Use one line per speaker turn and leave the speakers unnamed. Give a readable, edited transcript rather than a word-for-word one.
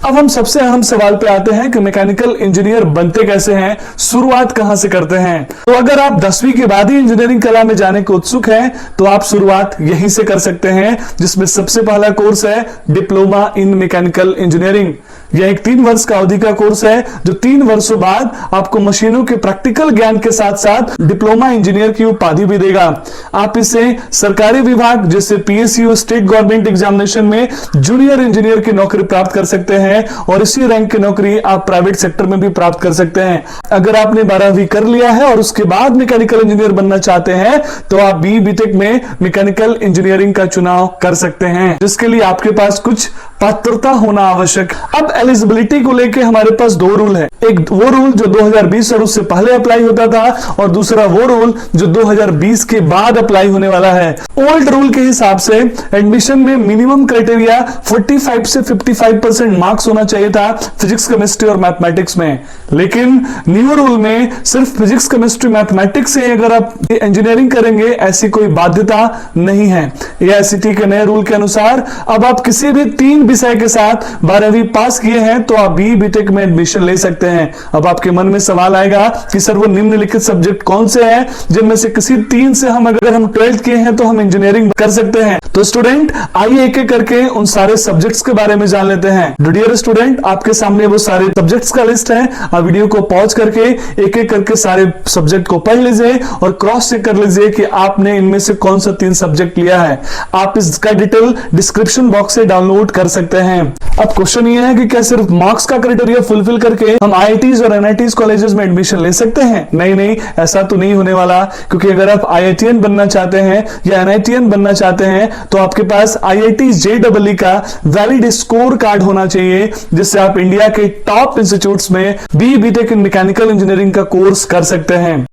अब हम सबसे अहम सवाल पे आते हैं कि मैकेनिकल इंजीनियर बनते कैसे हैं, शुरुआत कहां से करते हैं। तो अगर आप 10वीं के बाद ही इंजीनियरिंग कला में जाने को उत्सुक हैं तो आप शुरुआत यहीं से कर सकते हैं, जिसमें सबसे पहला कोर्स है डिप्लोमा इन मैकेनिकल इंजीनियरिंग। यह एक 3 वर्ष का अवधि का कोर्स है जो 3 वर्षों बाद आपको मशीनों के प्रैक्टिकल ज्ञान के साथ साथ डिप्लोमा इंजीनियर की उपाधि भी देगा। आप इसे सरकारी विभाग जैसे पीएसयू स्टेट गवर्नमेंट एग्जामिनेशन में जूनियर इंजीनियर की नौकरी प्राप्त कर सकते हैं और इसी रैंक की नौकरी आप प्राइवेट सेक्टर में भी प्राप्त कर सकते हैं। अगर आपने 12वीं कर लिया है और उसके बाद मैकेनिकल इंजीनियर बनना चाहते हैं तो आप बीटेक में मैकेनिकल इंजीनियरिंग का चुनाव कर सकते हैं, जिसके लिए आपके पास कुछ पात्रता होना आवश्यक। अब एलिजिबिलिटी को लेके हमारे पास 2 रूल है। एक वो रूल जो 2020 और उससे पहले अप्लाई होता था और दूसरा वो रूल जो 2020 के बाद अप्लाई होने वाला है। ओल्ड रूल के हिसाब से एडमिशन में मिनिमम क्राइटेरिया 45 से 55% मार्क्स होना चाहिए था फिजिक्स, केमिस्ट्री और मैथमेटिक्स में, लेकिन न्यू रूल में सिर्फ फिजिक्स, केमिस्ट्री, मैथमेटिक्स से अगर आप इंजीनियरिंग करेंगे ऐसी कोई बाध्यता नहीं है। एआईसीटी के नए रूल के अनुसार अब आप किसी भी 3 विषय के साथ 12वीं पास किए हैं तो आप बीटेक में एडमिशन ले सकते हैं। अब आपके मन में सवाल आएगा कि सर वो निम्नलिखित सब्जेक्ट कौन से हैं जिनमें से किसी 3 से हम अगर हम 12th किए हैं तो हम इंजीनियरिंग कर सकते हैं। तो स्टूडेंट आइए एक एक करके उन सारे सब्जेक्ट्स के बारे में जान लेते हैं। डियर स्टूडेंट, आपके सामने वो सारे सब्जेक्ट्स का लिस्ट है। आप वीडियो को पॉज करके एक एक करके सारे सब्जेक्ट को पढ़ लीजिए और क्रॉस चेक कर लीजिए कि आपने इनमें से कौन सा 3 सब्जेक्ट लिया है। आप इसका डिटेल डिस्क्रिप्शन बॉक्स से डाउनलोड कर सकते हैं। अब क्वेश्चन ये है कि क्या सिर्फ मार्क्स का क्राइटेरिया फुलफिल करके हम आईआईटीज और एनआईटीज कॉलेजेस में एडमिशन ले सकते हैं? नहीं, ऐसा तो नहीं होने वाला, क्योंकि अगर आप आईआईटीएन बनना चाहते हैं या एनआईटीएन बनना चाहते हैं तो आपके पास आईआईटी जेईई का वैलिड स्कोर कार्ड होना चाहिए, जिससे आप इंडिया के टॉप इंस्टीट्यूट्स में बीटेक इन मैकेनिकल इंजीनियरिंग का कोर्स कर सकते हैं।